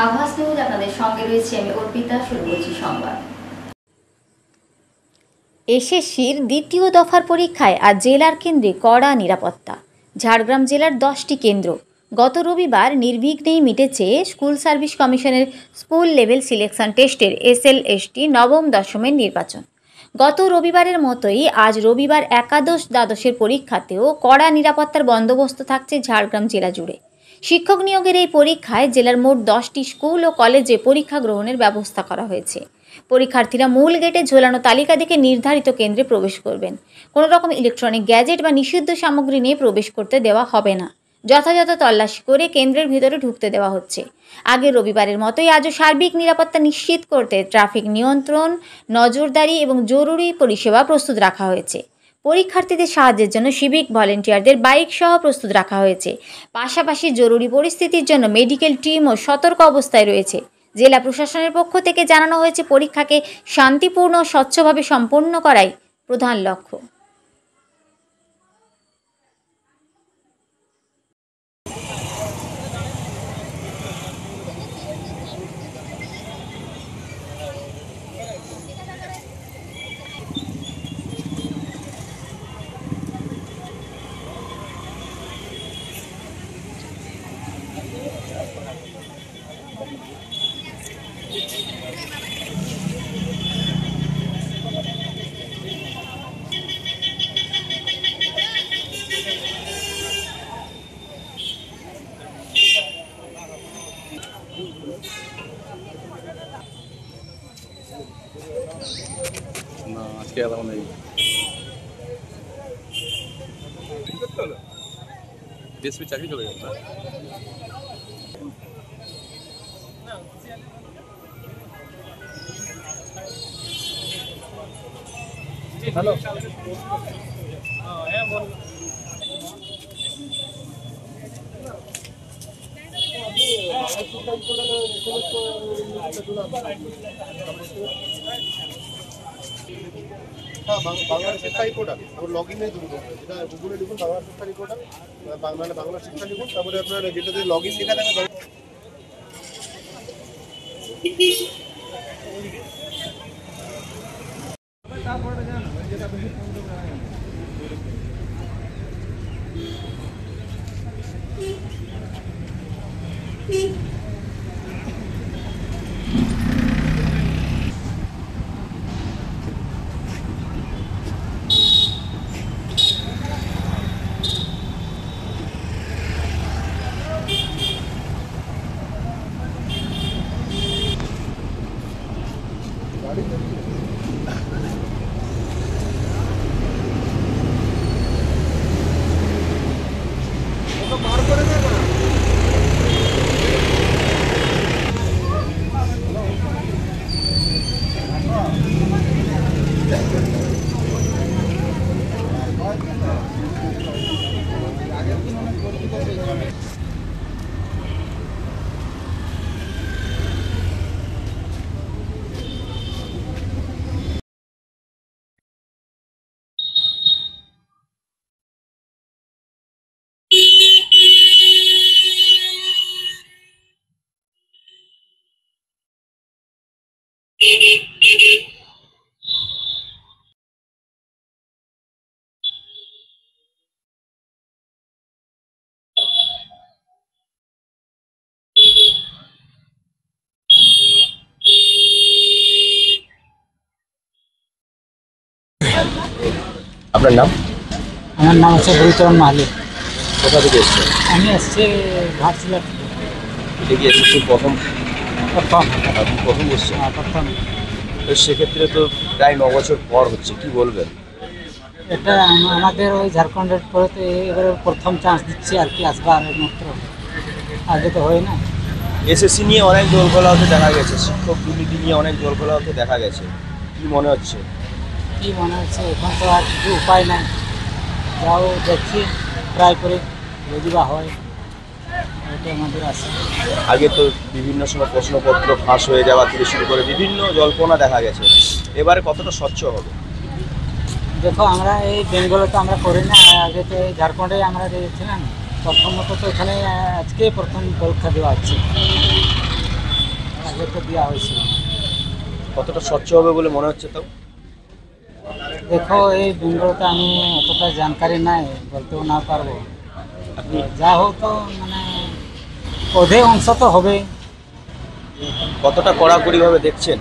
আভাস নিউজ, আপনাদের সঙ্গে রয়েছে আমি অর্পিতা। শুরু করছি সংবাদ। এসএসসির দ্বিতীয় দফার পরীক্ষায় আজ জেলার কেন্দ্রে কড়া নিরাপত্তা। ঝাড়গ্রাম জেলার 10টি কেন্দ্র। গত রবিবার নির্বিঘ্নেই মিটেছে স্কুল সার্ভিস কমিশনের স্কুল লেভেল সিলেকশন টেস্টের SLST নবম দশমের নির্বাচন। গত রবিবারের মতোই আজ রবিবার একাদশ দ্বাদশের পরীক্ষাতেও কড়া নিরাপত্তার বন্দোবস্ত থাকছে ঝাড়গ্রাম জেলা জুড়ে। শিক্ষক নিয়োগের এই পরীক্ষায় জেলার মোট 10টি স্কুল ও কলেজে পরীক্ষা গ্রহণের ব্যবস্থা করা হয়েছে। পরীক্ষার্থীরা মূল গেটে ঝোলানো তালিকা দেখে নির্ধারিত কেন্দ্রে প্রবেশ করবেন। কোনো রকম ইলেকট্রনিক গ্যাজেট বা নিষিদ্ধ সামগ্রী নিয়ে প্রবেশ করতে দেওয়া হবে না। যথাযথ তল্লাশি করে কেন্দ্রের ভিতরে ঢুকতে দেওয়া হচ্ছে। আগের রবিবারের মতোই আজও সার্বিক নিরাপত্তা নিশ্চিত করতে ট্রাফিক নিয়ন্ত্রণ, নজরদারি এবং জরুরি পরিষেবা প্রস্তুত রাখা হয়েছে। পরীক্ষার্থীদের সাহায্যের জন্য সিভিক ভলেন্টিয়ারদের বাইক সহ প্রস্তুত রাখা হয়েছে। পাশাপাশি জরুরি পরিস্থিতির জন্য মেডিকেল টিমও সতর্ক অবস্থায় রয়েছে। জেলা প্রশাসনের পক্ষ থেকে জানানো হয়েছে, পরীক্ষাকে শান্তিপূর্ণ ও স্বচ্ছভাবে সম্পন্ন করাই প্রধান লক্ষ্য। না, আজকে এলাও নেই। ডিএসপি চাকরি চলে যাবে। হ্যালো, হ্যাঁ বল। हाँ बांग्ला शिक्षा रिपोर्टार और लॉगिन है दुটো যেটা গুগলে লিখুন বাংলা শিক্ষা রিপোর্টার বাংলা শিক্ষা লিখুন তারপরে আপনার যেটাতে লগইন লেখা থাকবে তারপরে জানো যেটা বেশি আপনার নাম? আমার নাম হচ্ছে গুরুচরণ মাহালি। কোথা থেকে এসেছেন? আমি এসছি ঘাটশিলা থেকে। এটা কি এসেছি প্রথম বসছেন? প্রথম। তো সেক্ষেত্রে তো প্রায় 9 বছর পর হচ্ছে, কি বলবেন? এটা আমাদের ওই ঝাড়খণ্ডের পরে তো এবারে প্রথম চান্স দিচ্ছি আর কি, আসবার মাত্র, আগে তো হয় না। এসএসসি নিয়ে অনেক জল খোলা হতে দেখা গেছে, শিক্ষক দুর্নীতি নিয়ে অনেক জল খোলা হতে দেখা গেছে, কি মনে হচ্ছে? কি মনে হচ্ছে, এখন তো আর কিছু উপায় নাই, যাও দেখছি ট্রাই করে যদি বা হয়, এটা আমাদের আছে। আগে তো বিভিন্ন সময় প্রশ্নপত্র ফাঁস হয়ে যাওয়া থেকে শুরু করে বিভিন্ন জল্পনা দেখা গেছে, এবারে কতটা স্বচ্ছ হবে? দেখো, আমরা এই বেঙ্গলে তো আমরা করি না, আগে তো এই ঝাড়খণ্ডে আমরা দিয়েছিলাম প্রথমত, তো এখানে আজকে প্রথম পরীক্ষা দেওয়া হচ্ছে। কাগজপত্র দেওয়া হয়েছিল। কতটা স্বচ্ছ হবে বলে মনে হচ্ছে তাও? দেখো, এই বেঙ্গলতে আমি অতটা জানকারি নাই, বলতেও না পারবো। আপনি যা হোক তো মানে অধে অংশ তো হবে। কতটা কড়াকড়িভাবে দেখছেন?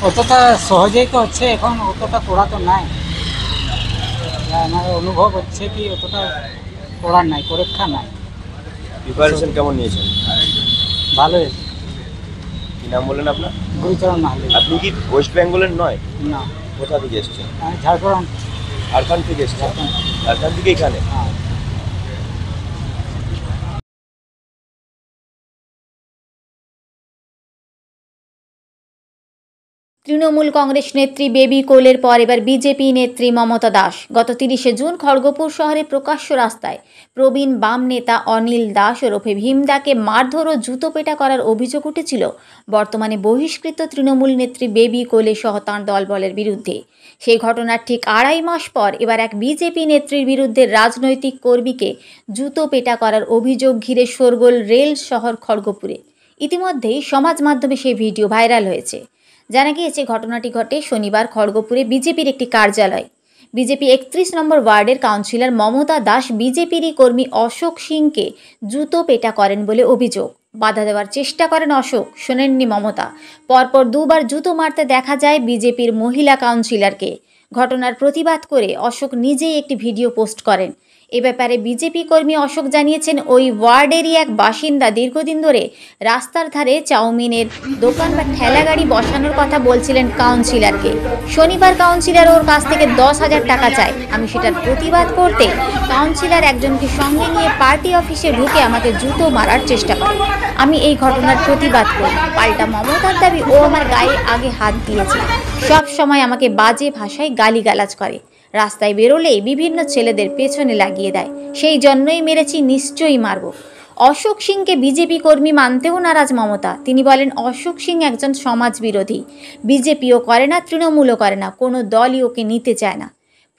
অতটা সহজেই তো হচ্ছে, এখন অতটা কড়া তো নাই। যা আমার অনুভব হচ্ছে কি অতটা কড়া নাই, পরীক্ষা নাই, প্রিপারেশন কেমন নিয়েছেন? ভালো হয়েছে। কি নাম বললেন আপনার? গুরুচরণ না হলে আপনি কি ওয়েস্ট বেঙ্গলের নয়? না, কোথা থেকে এসেছেন? আমি ঝাড়গ্রাম। ঝাড়খণ্ড থেকে এসেছেন? ঝাড়খণ্ড থেকে এখানে? হ্যাঁ। তৃণমূল কংগ্রেস নেত্রী বেবি কোলের পর এবার বিজেপি নেত্রী মমতা দাস গত 30শে জুন খড়গপুর শহরে প্রকাশ্য রাস্তায় প্রবীণ বাম নেতা অনিল দাস ওরফে ভীমদাকে মারধর ও জুতো পেটা করার অভিযোগ উঠেছিল বর্তমানে বহিষ্কৃত তৃণমূল নেত্রী বেবি কোলে সহ তাঁর দলবলের বিরুদ্ধে। সেই ঘটনার ঠিক 2.5 মাস পর এবার এক বিজেপি নেত্রীর বিরুদ্ধে রাজনৈতিক কর্মীকে জুতো পেটা করার অভিযোগ ঘিরে শোরগোল রেল শহর খড়গপুরে। ইতিমধ্যেই সমাজ মাধ্যমে সেই ভিডিও ভাইরাল হয়েছে। জানা গিয়েছে ঘটনাটি ঘটে শনিবার খড়গপুরে বিজেপির একটি কার্যালয়। বিজেপি 31 নম্বর ওয়ার্ডের কাউন্সিলর মমতা দাস বিজেপিরই কর্মী অশোক সিংকে জুতো পেটা করেন বলে অভিযোগ। বাধা দেওয়ার চেষ্টা করেন অশোক, শোনেননি মমতা। পরপর 2বার জুতো মারতে দেখা যায় বিজেপির মহিলা কাউন্সিলরকে। ঘটনার প্রতিবাদ করে অশোক নিজেই একটি ভিডিও পোস্ট করেন। এ ব্যাপারে বিজেপি কর্মী অশোক জানিয়েছেন, ওই ওয়ার্ডেরই এক বাসিন্দা দীর্ঘদিন ধরে রাস্তার ধারে চাউমিনের দোকান বা ঠেলাগাড়ি বসানোর কথা বলছিলেন কাউন্সিলরকে। শনিবার কাউন্সিলর ওর কাছ থেকে 10,000 টাকা চায়। আমি সেটার প্রতিবাদ করতে কাউন্সিলর একজনকে সঙ্গে নিয়ে পার্টি অফিসে ঢুকে আমাকে জুতো মারার চেষ্টা করে। আমি এই ঘটনার প্রতিবাদ করি। পাল্টা মমতার দাবি, ও আমার গায়ে আগে হাত দিয়েছে, সব সময় আমাকে বাজে ভাষায় গালিগালাজ করে, রাস্তায় বেরোলেই বিভিন্ন ছেলেদের পেছনে লাগিয়ে দেয়, সেই জন্যই মেরেছি, নিশ্চয়ই মারব। অশোক সিংকে বিজেপি কর্মী মানতেও নারাজ মমতা। তিনি বলেন, অশোক সিং একজন সমাজ বিরোধী, বিজেপিও করে না, তৃণমূলও করে না, কোনো দলই ওকে নিতে চায় না।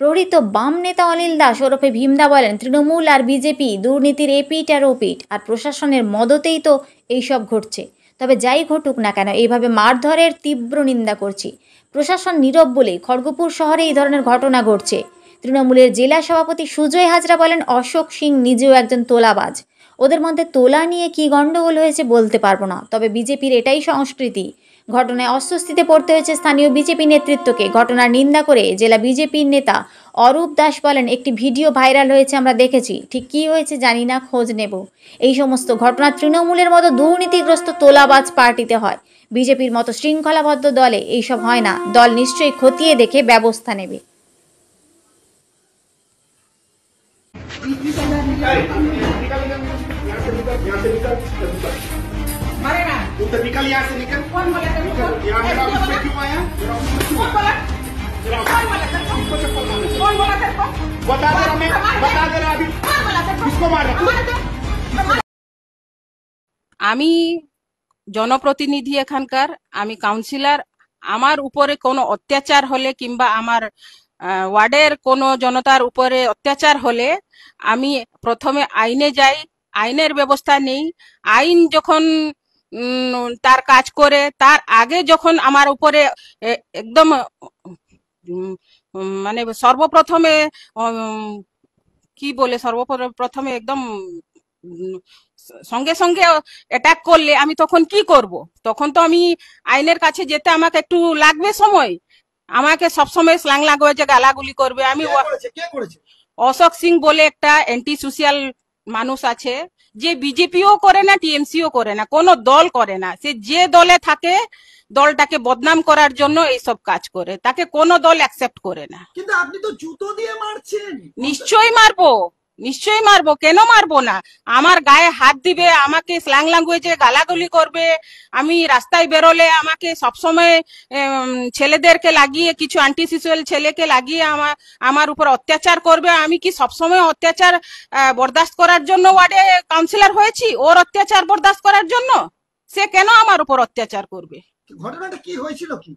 প্রহৃত বাম নেতা অনিল দাস ওরফে ভীমদা বলেন, তৃণমূল আর বিজেপি দুর্নীতির এপিঠ আর ওপিঠ, আর প্রশাসনের মদতেই তো এইসব ঘটছে। তবে যাই ঘটুক না কেন, এইভাবে মারধরের তীব্র নিন্দা করছি। প্রশাসন নীরব বলেই খড়গপুর শহরে এই ধরনের ঘটনা ঘটছে। তৃণমূলের জেলা সভাপতি সুজয় হাজরা বলেন, অশোক সিং নিজেও একজন তোলাবাজ। ওদের মধ্যে তোলা নিয়ে কি গন্ডগোল হয়েছে বলতে পারবো না, তবে বিজেপির এটাই সংস্কৃতি। ঘটনায় অস্বস্তিতে পড়তে হয়েছে স্থানীয় বিজেপি নেতৃত্বকে। ঘটনার নিন্দা করে জেলা বিজেপির নেতা অরূপ দাস বলেন, একটি ভিডিও ভাইরাল হয়েছে, আমরা দেখেছি, ঠিক কী হয়েছে জানি না, খোঁজ নেব। এই সমস্ত ঘটনা তৃণমূলের মতো দুর্নীতিগ্রস্ত তোলাবাজ পার্টিতে হয়, বিজেপির মতো শৃঙ্খলাবদ্ধ দলে এইসব হয় না। দল নিশ্চয়ই খতিয়ে দেখে ব্যবস্থা নেবে। तो निकल यहाँ से, निकल। कौन बोला तेरे को? यहाँ मेरा ऑफिस में क्यों आया? कौन बोला? कौन बोला तेरे को? किसको चप्पल मारा? कौन बोला तेरे को? बता दे रहा मैं, बता दे रहा अभी। कौन बोला तेरे को? किसको मारा? আমি জনপ্রতিনিধি এখানকার, আমি কাউন্সিলর। আমার উপরে কোনো অত্যাচার হলে কিংবা আমার ওয়ার্ডের কোনো জনতার উপরে অত্যাচার হলে আমি প্রথমে আইনে যাই, আইনের ব্যবস্থা নেই। আইন যখন তার কাজ করে, তার আগে যখন আমার উপরে একদম মানে সর্বপ্রথমে কি বলে, সর্বপ্রথমে একদম সঙ্গে সঙ্গে অ্যাটাক করলে আমি তখন কি করব? তখন তো আমি আইনের কাছে যেতে আমাকে একটু লাগবে সময়। আমাকে সবসময় স্ল্যাং ল্যাঙ্গুয়েজে গালাগুলি করবে। আমি অশোক সিং বলে একটা অ্যান্টি সোশ্যাল মানুষ আছে, যে বিজেপিও করে না, টিএমসিও করে না, কোনো দল করে না। সে যে দলে থাকে দলটাকে বদনাম করার জন্য এইসব কাজ করে, তাকে কোনো দল অ্যাকসেপ্ট করে না। কিন্তু আপনি তো জুতো দিয়ে মারছেন। নিশ্চয়ই মারবো, নিশ্চয়ই মারবো, কেন মারবো না? আমার গায়ে হাত দিবে, আমাকে স্ল্যাং ল্যাঙ্গুয়েজে গালাগালি করবে। আমি রাস্তায় বেরোলে আমাকে সবসময় ছেলেদেরকে লাগিয়ে, কিছু অ্যান্টি সোশ্যাল ছেলেকে লাগিয়ে আমার উপর অত্যাচার করবে। আমি কি সবসময় অত্যাচার বরদাস্ত করার জন্য ওয়ার্ডে কাউন্সিলর হয়েছি? ওর অত্যাচার বরদাস্ত করার জন্য? সে কেন আমার উপর অত্যাচার করবে? ঘটনাটা কি হয়েছিল? কি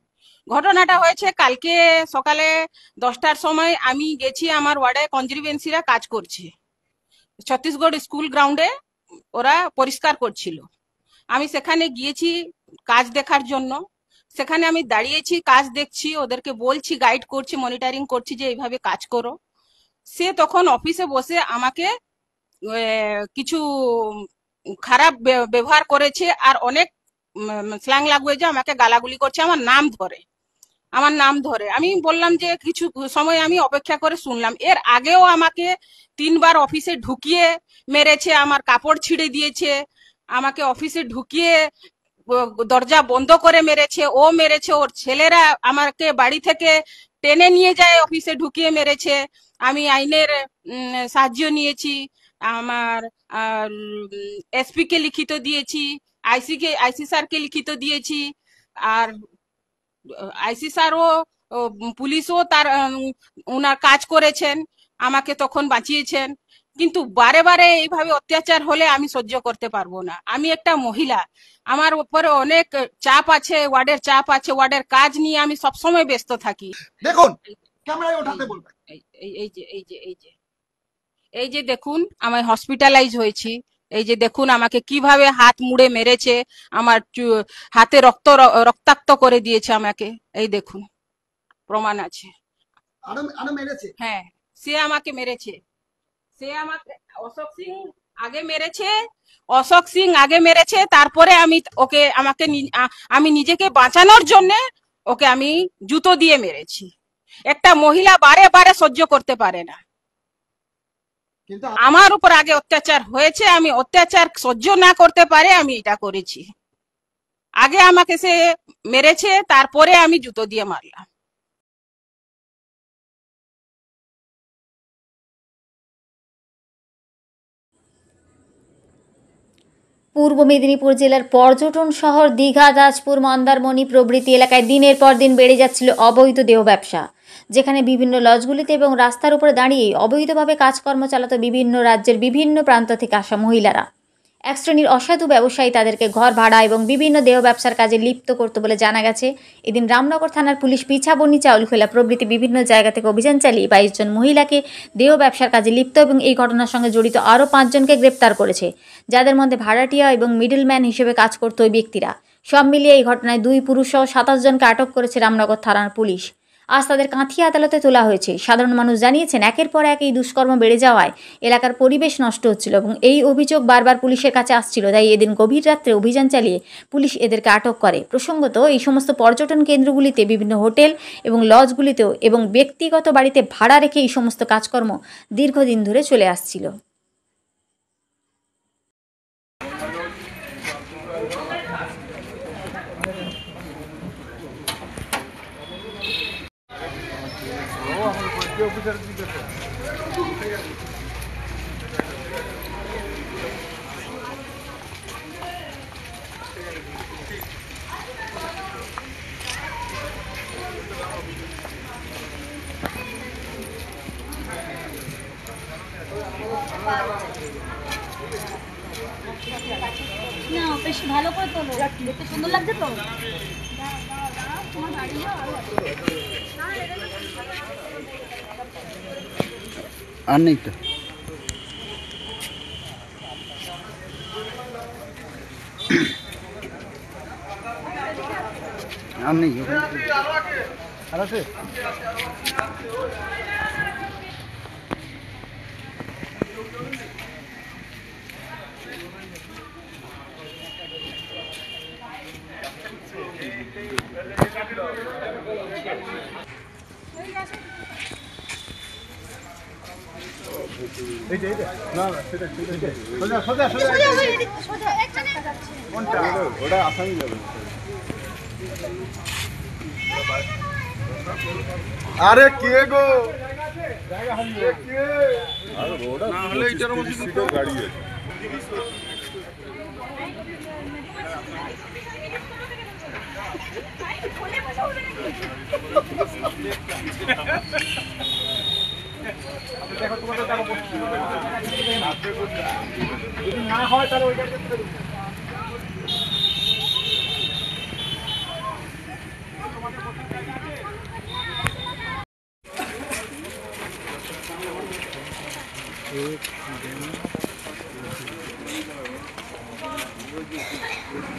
ঘটনাটা হয়েছে, কালকে সকালে 10টার সময় আমি গেছি, আমার ওয়ার্ডে কনজারভেন্সিরা কাজ করছে, ছত্তিশগড় স্কুল গ্রাউন্ডে ওরা পরিষ্কার করছিল। আমি সেখানে গিয়েছি কাজ দেখার জন্য। সেখানে আমি দাঁড়িয়েছি, কাজ দেখছি, ওদেরকে বলছি, গাইড করছি, মনিটরিং করছি যে এইভাবে কাজ করো। সে তখন অফিসে বসে আমাকে কিছু খারাপ ব্যবহার করেছে, আর অনেক স্ল্যাং ল্যাঙ্গুয়েজে আমাকে গালাগুলি করছে, আমার নাম ধরে। আমি বললাম যে কিছু সময় আমি অপেক্ষা করে শুনলাম। এর আগেও আমাকে 3বার অফিসে ঢুকিয়ে মেরেছে, আমার কাপড় ছিঁড়ে দিয়েছে, আমাকে অফিসে ঢুকিয়ে দরজা বন্ধ করে মেরেছে, ও মেরেছে, ওর ছেলেরা আমাকে বাড়ি থেকে টেনে নিয়ে যায়, অফিসে ঢুকিয়ে মেরেছে। আমি আইনের সাহায্য নিয়েছি, আমার এসপি কে লিখিত দিয়েছি, আইসি স্যারকে লিখিত দিয়েছি, আর আইসি স্যারও পুলিশও তার ওনার কাজ করেছেন, আমাকে তখন বাঁচিয়েছেন। কিন্তু বারে বারে এইভাবে অত্যাচার হলে আমি সহ্য করতে পারবো না। আমি একটা মহিলা, আমার উপরে অনেক চাপ আছে, ওয়ার্ডের চাপ আছে, ওয়ার্ডের কাজ নিয়ে আমি সবসময় ব্যস্ত থাকি। দেখুন, ক্যামেরায় ওঠাতে বলবেন। এই যে দেখুন, আমি হসপিটালাইজ হয়েছি। এই যে দেখুন আমাকে কিভাবে হাত মুড়ে মেরেছে, আমার হাতে রক্তাক্ত করে দিয়েছে আমাকে। এই দেখুন, প্রমাণ আছে। আরো মেরেছে? হ্যাঁ, সে আমাকে মেরেছে। সে আমাকে অশোক সিং আগে মেরেছে, তারপরে আমি নিজেকে বাঁচানোর জন্য ওকে আমি জুতো দিয়ে মেরেছি। একটা মহিলা বারে বারে সহ্য করতে পারে না। কিন্তু আমার উপর আগে অত্যাচার হয়েছে, আমি অত্যাচার সহ্য না করতে পারে আমি এটা করেছি। আগে আমাকে সে মেরেছে, তারপরে আমি জুতো দিয়ে মারলাম। পূর্ব মেদিনীপুর জেলার পর্যটন শহর দীঘা, তাজপুর, মন্দারমণি প্রভৃতি এলাকায় দিনের পর দিন বেড়ে যাচ্ছিল অবৈধ দেহ ব্যবসা, যেখানে বিভিন্ন লজগুলিতে এবং রাস্তার উপরে দাঁড়িয়ে অবৈধভাবে কাজকর্ম চালাতো বিভিন্ন রাজ্যের বিভিন্ন প্রান্ত থেকে আসা মহিলারা। এক শ্রেণীর অসাধু ব্যবসায়ী তাদেরকে ঘর ভাড়া এবং বিভিন্ন দেহ ব্যবসার কাজে লিপ্ত করত বলে জানা গেছে। এদিন রামনগর থানার পুলিশ পিছাবনি, চাউলখোলা প্রভৃতি বিভিন্ন জায়গা থেকে অভিযান চালিয়ে 22 জন মহিলাকে দেহ ব্যবসার কাজে লিপ্ত এবং এই ঘটনার সঙ্গে জড়িত আরও 5 জনকে গ্রেপ্তার করেছে, যাদের মধ্যে ভাড়াটিয়া এবং মিডলম্যান হিসেবে কাজ করত ওই ব্যক্তিরা। সব মিলিয়ে এই ঘটনায় 2 পুরুষ সহ 27 জনকে আটক করেছে রামনগর থানার পুলিশ। আজ তাদের কাঁথিয়া আদালতে তোলা হয়েছে। সাধারণ মানুষ জানিয়েছেন, একের পর এক এই দুষ্কর্ম বেড়ে যাওয়ায় এলাকার পরিবেশ নষ্ট হচ্ছিল এবং এই অভিযোগ বারবার পুলিশের কাছে আসছিল। তাই এদিন গভীর রাত্রে অভিযান চালিয়ে পুলিশ এদেরকে আটক করে। প্রসঙ্গত, এই সমস্ত পর্যটন কেন্দ্রগুলিতে, বিভিন্ন হোটেল এবং লজগুলিতেও এবং ব্যক্তিগত বাড়িতে ভাড়া রেখে এই সমস্ত কাজকর্ম দীর্ঘদিন ধরে চলে আসছিল। না, বেশ ভালো করে তোলো, দেখতে সুন্দর লাগছে তো। আর নেই তো, আর নেই, আর আছে। আরে কে গো? গাড়ি আছে। যদি না হয় তাহলে ওইটা एक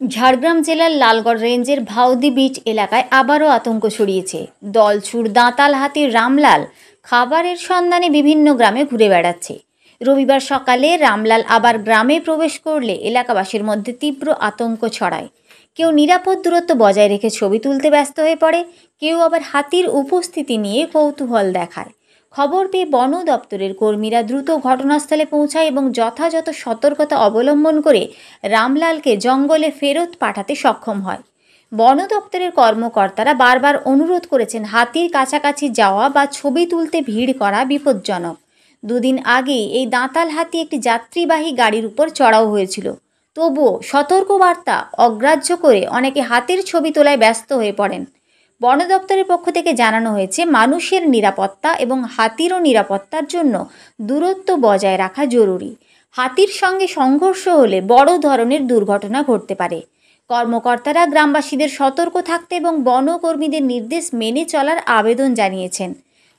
ঝাড়গ্রাম জেলার লালগড় রেঞ্জের ভাউদি বিচ এলাকায় আবারও আতঙ্ক ছড়িয়েছে। দলছুট দাঁতাল হাতির রামলাল খাবারের সন্ধানে বিভিন্ন গ্রামে ঘুরে বেড়াচ্ছে। রবিবার সকালে রামলাল আবার গ্রামে প্রবেশ করলে এলাকাবাসীর মধ্যে তীব্র আতঙ্ক ছড়ায়। কেউ নিরাপদ দূরত্ব বজায় রেখে ছবি তুলতে ব্যস্ত হয়ে পড়ে, কেউ আবার হাতির উপস্থিতি নিয়ে কৌতূহল দেখায়। খবর পেয়ে বন দপ্তরের কর্মীরা দ্রুত ঘটনাস্থলে পৌঁছায় এবং যথাযথ সতর্কতা অবলম্বন করে রামলালকে জঙ্গলে ফেরত পাঠাতে সক্ষম হয়। বন দপ্তরের কর্মকর্তারা বারবার অনুরোধ করেছেন হাতির কাছাকাছি যাওয়া বা ছবি তুলতে ভিড় করা বিপজ্জনক। দুদিন আগে এই দাঁতাল হাতি একটি যাত্রীবাহী গাড়ির উপর চড়াও হয়েছিল। তবুও সতর্কবার্তা অগ্রাহ্য করে অনেকে হাতির ছবি তোলায় ব্যস্ত হয়ে পড়েন। বন দপ্তরের পক্ষ থেকে জানানো হয়েছে, মানুষের নিরাপত্তা এবং হাতিরও নিরাপত্তার জন্য দূরত্ব বজায় রাখা জরুরি। হাতির সঙ্গে সংঘর্ষ হলে বড় ধরনের দুর্ঘটনা ঘটতে পারে। কর্মকর্তারা গ্রামবাসীদের সতর্ক থাকতে এবং বনকর্মীদের নির্দেশ মেনে চলার আবেদন জানিয়েছেন।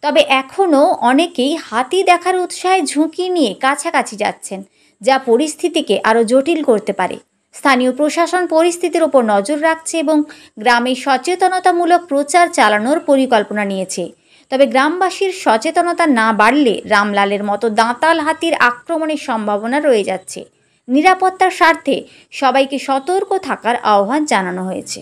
তবে এখনও অনেকেই হাতি দেখার উৎসাহে ঝুঁকি নিয়ে কাছাকাছি যাচ্ছেন, যা পরিস্থিতিকে আরও জটিল করতে পারে। স্থানীয় প্রশাসন পরিস্থিতির ওপর নজর রাখছে এবং গ্রামে সচেতনতামূলক প্রচার চালানোর পরিকল্পনা নিয়েছে। তবে গ্রামবাসীর সচেতনতা না বাড়লে রামলালের মতো দাঁতাল হাতির আক্রমণের সম্ভাবনা রয়ে যাচ্ছে। নিরাপত্তার স্বার্থে সবাইকে সতর্ক থাকার আহ্বান জানানো হয়েছে।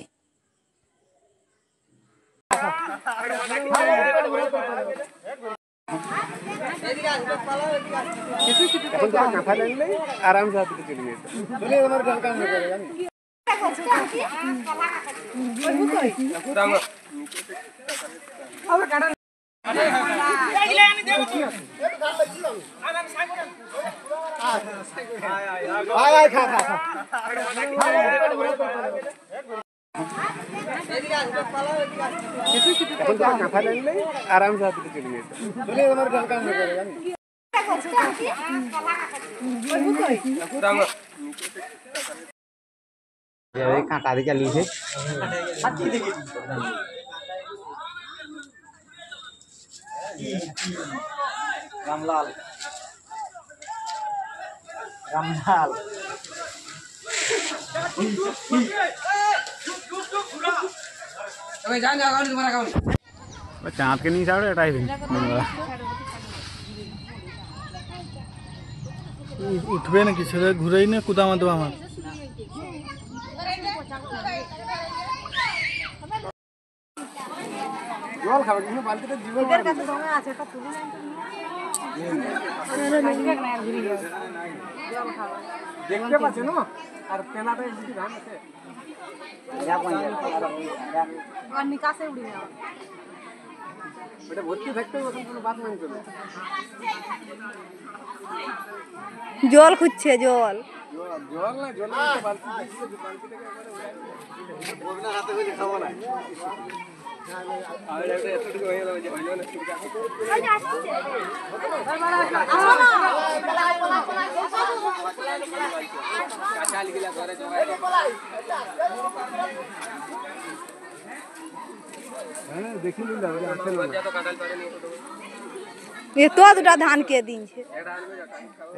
आराम से चलिए चलिए हमारे घर काम नहीं करेगा नहीं आराम से चलिए चलिए हमारे घर काम नहीं करेगा नहीं काका दिखा लीजिए रामलाल रामलाल चाँद के नहीं साड़े हटाई উঠবে নাকি ছেলে ঘুরেই না কুদামা দেবো আমার জল খাবে কিন্তু বালতিতে জীবন এর কাছে দমে আছে এটা তুলি জল খাবে দেখতে পাচ্ছ না আর পেনাটা একটু ধান আছে আর নিকাশে উড়ি না ওটা ভর্তি থাকতে ওখানে কোনো বাদ মানতে না জল খুঁজছে জল জল না জল বালতি বালতি থেকে ওখানে হাতে করে খাবো না আর এটা এতটুকু হয়ে গেল যে হইলো না ঠিক আছে কাঁচা লিখলা করে জগায় হ্যাঁ দেখি লিলা বলে আছে না যা তো কাটাল পারে নি এ তো দুটা ধান কে দিনছে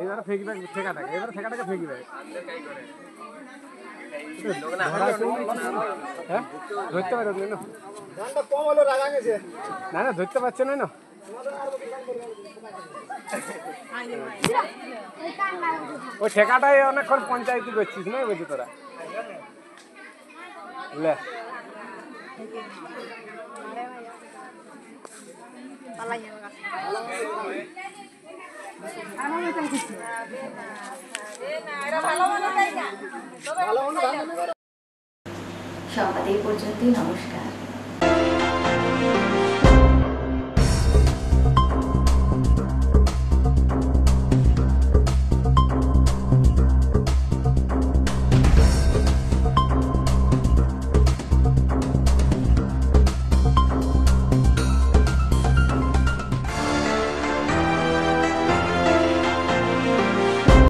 এবারে ফেকিবে ঠেকাটাকে এবারে ঠেকাটাকে ফেকিবে আন্দর কাই করে লোক না হ্যাঁ ধরতে পারো না ধানটা কম হলো রাগা গেছে না না ধরতে পারছ না ওই ঠেকাটাই অনেকক্ষণ পঞ্চায়েত করছিস না বুঝি তোরা লে সংবাদ এই পর্যন্তই। নমস্কার।